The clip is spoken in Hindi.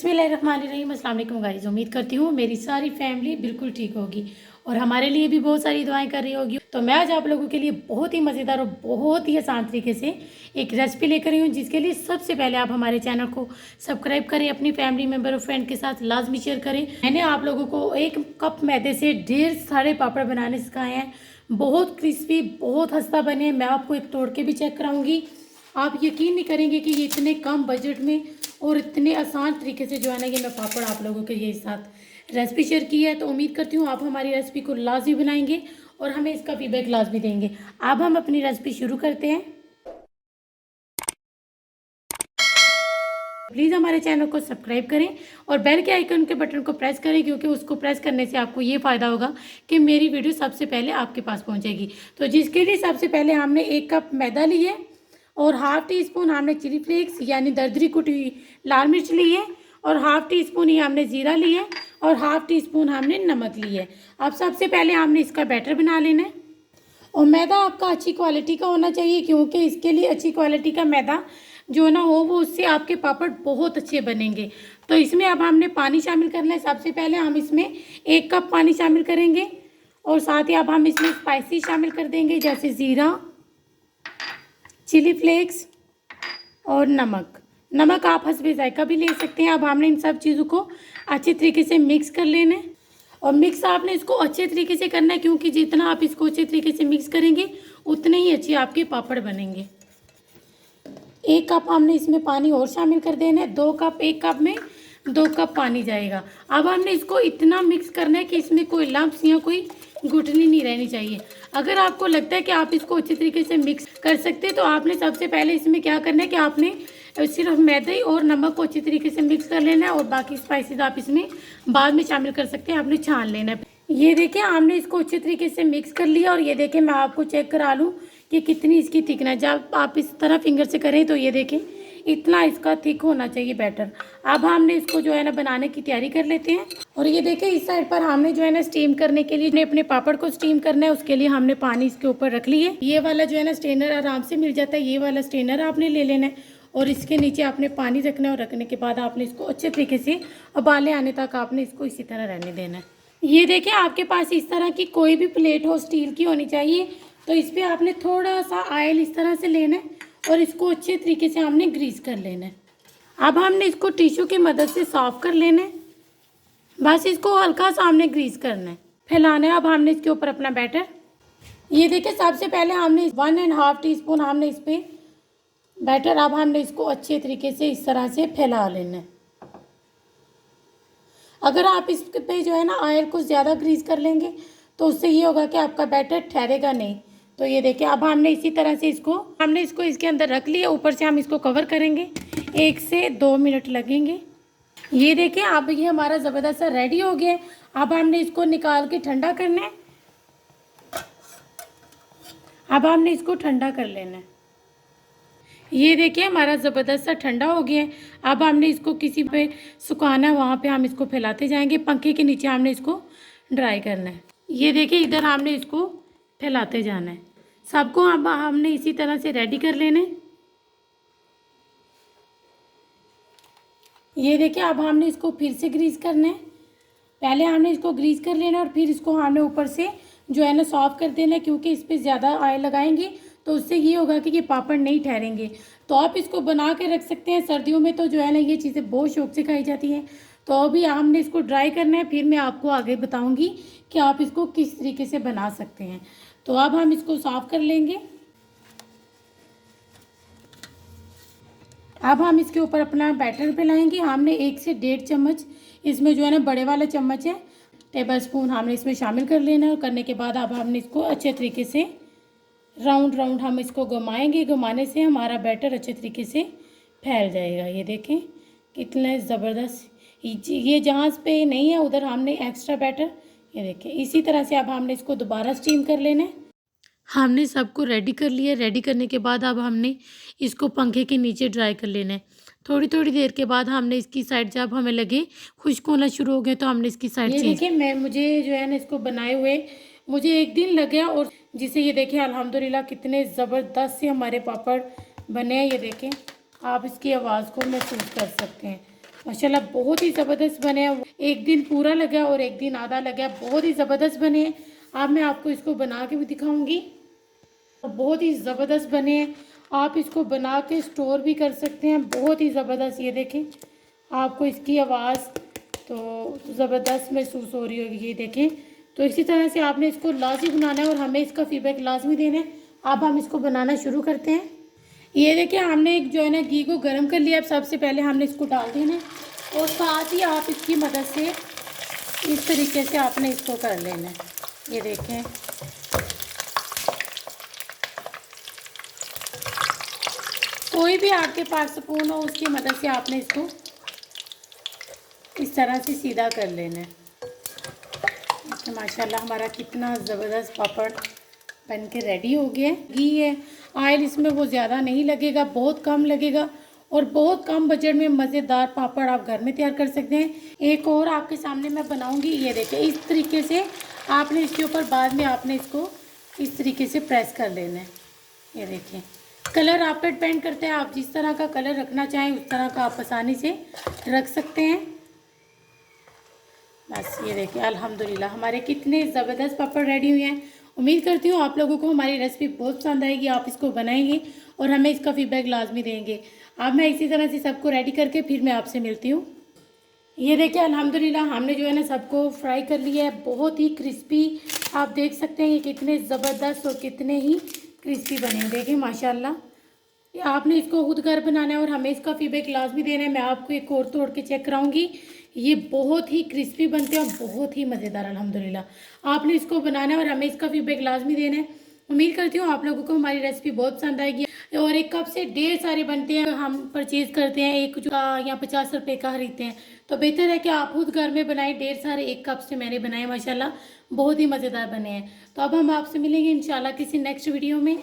बिस्मिल्लाहिर्रहमानिर्रहीम। अस्सलाम वालेकुम गाइस। उम्मीद करती हूँ मेरी सारी फैमिली बिल्कुल ठीक होगी और हमारे लिए भी बहुत सारी दुआएं कर रही होगी। तो मैं आज आप लोगों के लिए बहुत ही मज़ेदार और बहुत ही आसान तरीके से एक रेसिपी लेकर आई हूँ, जिसके लिए सबसे पहले आप हमारे चैनल को सब्सक्राइब करें, अपनी फैमिली मेम्बर और फ्रेंड के साथ लाजमी शेयर करें। मैंने आप लोगों को 1 कप मैदे से ढेर सारे पापड़ बनाने सिखाए हैं, बहुत क्रिस्पी, बहुत खस्ता बने। मैं आपको एक तोड़ के भी चेक कराऊंगी। आप यकीन नहीं करेंगे कि ये इतने कम बजट में और इतने आसान तरीके से जो है ना ये मैं पापड़ आप लोगों के ये साथ रेसिपी शेयर की है। तो उम्मीद करती हूँ आप हमारी रेसिपी को लाजमी बनाएंगे और हमें इसका फीडबैक लाजमी देंगे। अब हम अपनी रेसिपी शुरू करते हैं। प्लीज़ हमारे चैनल को सब्सक्राइब करें और बेल के आइकन के बटन को प्रेस करें, क्योंकि उसको प्रेस करने से आपको ये फ़ायदा होगा कि मेरी वीडियो सबसे पहले आपके पास पहुंचेगी। तो जिसके लिए सबसे पहले हमने 1 कप मैदा लिया और हाफ़ टी स्पून हमने चिली फ्लेक्स यानी दरदरी कुटी लाल मिर्च ली है और हाफ़ टी स्पून ही हमने ज़ीरा लिया है और हाफ़ टी स्पून हमने नमक लिया है। अब सबसे पहले हमने इसका बैटर बना लेना है और मैदा आपका अच्छी क्वालिटी का होना चाहिए, क्योंकि इसके लिए अच्छी क्वालिटी का मैदा जो ना हो वो उससे आपके पापड़ बहुत अच्छे बनेंगे। तो इसमें अब हमने पानी शामिल करना है। सबसे पहले हम इसमें 1 कप पानी शामिल करेंगे और साथ ही अब हम इसमें स्पाइसी शामिल कर देंगे, जैसे ज़ीरा, चिली फ्लेक्स और नमक आप हस्बे जायका भी ले सकते हैं। अब हमने इन सब चीज़ों को अच्छे तरीके से मिक्स कर लेना है और मिक्स आपने इसको अच्छे तरीके से करना है, क्योंकि जितना आप इसको अच्छे तरीके से मिक्स करेंगे उतने ही अच्छे आपके पापड़ बनेंगे। 1 कप हमने इसमें पानी और शामिल कर देना है। 1 कप में 2 कप पानी जाएगा। अब हमने इसको इतना मिक्स करना है कि इसमें कोई लम्प्स या कोई गुठली नहीं रहनी चाहिए। अगर आपको लगता है कि आप इसको अच्छे तरीके से मिक्स कर सकते हैं तो आपने सबसे पहले इसमें क्या करना है कि आपने सिर्फ मैदे और नमक को अच्छी तरीके से मिक्स कर लेना है और बाकी स्पाइसेस आप इसमें बाद में शामिल कर सकते हैं। आपने छान लेना है। ये देखिए हमने इसको अच्छे तरीके से मिक्स कर लिया और ये देखिए मैं आपको चेक करा लूँ कि कितनी इसकी थिकनेस। जब आप इस तरह फिंगर से करें तो ये देखें इतना इसका थिक होना चाहिए बैटर। अब हमने इसको जो है ना बनाने की तैयारी कर लेते हैं। और ये देखें इस साइड पर हमने जो है ना स्टीम करने के लिए अपने पापड़ को स्टीम करना है। उसके लिए हमने पानी इसके ऊपर रख लिया है। ये वाला जो है ना स्ट्रेनर आराम से मिल जाता है, ये वाला स्ट्रेनर आपने ले लेना है और इसके नीचे आपने पानी रखना है और रखने के बाद आपने इसको अच्छे तरीके से उबाले आने तक आपने इसको इसी तरह रहने देना है। ये देखिए आपके पास इस तरह की कोई भी प्लेट हो, स्टील की होनी चाहिए। तो इस पर आपने थोड़ा सा ऑयल इस तरह से लेना है और इसको अच्छे तरीके से हमने ग्रीस कर लेना है। अब हमने इसको टिश्यू की मदद से साफ कर लेना है। बस इसको हल्का सा हमने ग्रीस करना है, फैलाना है। अब हमने इसके ऊपर अपना बैटर, ये देखिए सबसे पहले हमने 1.5 टीस्पून हमने इस पर बैटर, अब हमने इसको अच्छे तरीके से इस तरह से फैला लेना है। अगर आप इस पे जो है ना ऑयल को ज़्यादा ग्रीस कर लेंगे तो उससे ये होगा कि आपका बैटर ठहरेगा नहीं। तो ये देखिए अब हमने इसी तरह से हमने इसको इसके अंदर रख लिया। ऊपर से हम इसको कवर करेंगे, 1 से 2 मिनट लगेंगे। ये देखिए अब ये हमारा ज़बरदस्त सा रेडी हो गया है। अब हमने इसको निकाल के ठंडा करना है। अब हमने इसको ठंडा कर लेना है। ये देखिए हमारा ज़बरदस्त सा ठंडा हो गया है। अब हमने इसको किसी पे सुखाना है, वहाँ पे हम इसको फैलाते जाएंगे। पंखे के नीचे हमने इसको ड्राई करना है। ये देखिए इधर हमने इसको फैलाते जाना है। सबको अब हमने इसी तरह से रेडी कर लेना है। ये देखिए अब हमने इसको फिर से ग्रीस करना है। पहले हमने इसको ग्रीस कर लेना और फिर इसको हमने ऊपर से जो है ना सॉफ्ट कर देना है, क्योंकि इस पर ज़्यादा ऑयल लगाएंगे तो उससे ये होगा कि ये पापड़ नहीं ठहरेंगे। तो आप इसको बना के रख सकते हैं। सर्दियों में तो जो है ना ये चीज़ें बहुत शौक से खाई जाती हैं। तो अभी हमने इसको ड्राई करना है, फिर मैं आपको आगे बताऊंगी कि आप इसको किस तरीके से बना सकते हैं। तो अब हम इसको साफ़ कर लेंगे। अब हम इसके ऊपर अपना बैटर फैलाएंगे। हमने 1 से 1.5 चम्मच इसमें जो है ना बड़े वाला चम्मच है, टेबल स्पून हमने इसमें शामिल कर लेना है। और करने के बाद अब हमने इसको अच्छे तरीके से राउंड हम इसको घुमाएंगे। घुमाने से हमारा बैटर अच्छे तरीके से फैल जाएगा। ये देखें कितना ज़बरदस्त। ये जहाँ पे नहीं है उधर हमने एक्स्ट्रा बैटर, ये देखें इसी तरह से अब हमने इसको दोबारा स्टीम कर लेना है। हमने सबको रेडी कर लिया। रेडी करने के बाद अब हमने इसको पंखे के नीचे ड्राई कर लेना है। थोड़ी देर के बाद हमने इसकी साइड, जब हमें लगे खुश्क होना शुरू हो गया तो हमने इसकी साइड चेंज। देखिए मुझे जो है ना इसको बनाए हुए मुझे 1 दिन लग गया और जिसे ये देखिए अल्हम्दुलिल्लाह कितने ज़बरदस्त से हमारे पापड़ बने हैं। ये देखें आप इसकी आवाज़ को महसूस कर सकते हैं। माशाल्लाह बहुत ही ज़बरदस्त बने हैं। एक दिन पूरा लगा और एक दिन आधा लगा, बहुत ही ज़बरदस्त बने हैं। अब मैं आपको इसको बना के भी दिखाऊंगी। बहुत ही ज़बरदस्त बने हैं। आप इसको बना के स्टोर भी कर सकते हैं, बहुत ही ज़बरदस्त। ये देखें, आपको इसकी आवाज़ तो ज़बरदस्त महसूस हो रही होगी। ये देखें, तो इसी तरह से आपने इसको लाजमी बनाना है और हमें इसका फीडबैक लाजमी देना है। अब हम इसको बनाना शुरू करते हैं। ये देखिए, हमने एक जो है ना घी को गर्म कर लिया। अब सबसे पहले हमने इसको डाल देना है और साथ ही आप इसकी मदद से इस तरीके से आपने इसको कर लेना है। ये देखें, कोई भी आपके पास स्पून हो उसकी मदद से आपने इसको इस तरह से सीधा कर लेना है। तो माशाल्लाह हमारा कितना ज़बरदस्त पापड़ बन के रेडी हो गया है। घी है, ऑयल इसमें वो ज़्यादा नहीं लगेगा, बहुत कम लगेगा और बहुत कम बजट में मज़ेदार पापड़ आप घर में तैयार कर सकते हैं। एक और आपके सामने मैं बनाऊंगी। ये देखें, इस तरीके से आपने इसके ऊपर बाद में आपने इसको इस तरीके से प्रेस कर लेना है। ये देखें, कलर आप पे डिपेंड करता है, आप जिस तरह का कलर रखना चाहें उस तरह का आप आसानी से रख सकते हैं। बस ये देखिए, अल्हम्दुलिल्लाह हमारे कितने ज़बरदस्त पापड़ रेडी हुए हैं। उम्मीद करती हूँ आप लोगों को हमारी रेसिपी बहुत पसंद आएगी, आप इसको बनाएंगे और हमें इसका फीडबैक लाजमी देंगे। अब मैं इसी तरह से सबको रेडी करके फिर मैं आपसे मिलती हूँ। ये देखिए, अल्हम्दुलिल्लाह हमने जो है ना सबको फ्राई कर लिया है, बहुत ही क्रिस्पी। आप देख सकते हैं ये कितने ज़बरदस्त और कितने ही क्रिस्पी बने हैं। देखिए माशाल्लाह, आपने इसको खुद घर बनाना है और हमें इसका फीडबैक लाजमी देना है। मैं आपको एक और तोड़ के चेक कराऊंगी। ये बहुत ही क्रिस्पी बनते हैं और बहुत ही मज़ेदार। अल्हम्दुलिल्लाह आपने इसको बनाना है और हमें इसका फीडबैक लाजमी देना है। उम्मीद करती हूँ आप लोगों को हमारी रेसिपी बहुत पसंद आएगी। और एक कप से ढेर सारे बनते हैं, हम परचेज़ करते हैं एक का या 50 रुपये का खरीदते हैं, तो बेहतर है कि आप खुद घर में बनाएं। ढेर सारे एक कप से मैंने बनाए, माशाल्लाह बहुत ही मज़ेदार बने हैं। तो अब हम आपसे मिलेंगे इंशाल्लाह किसी नेक्स्ट वीडियो में।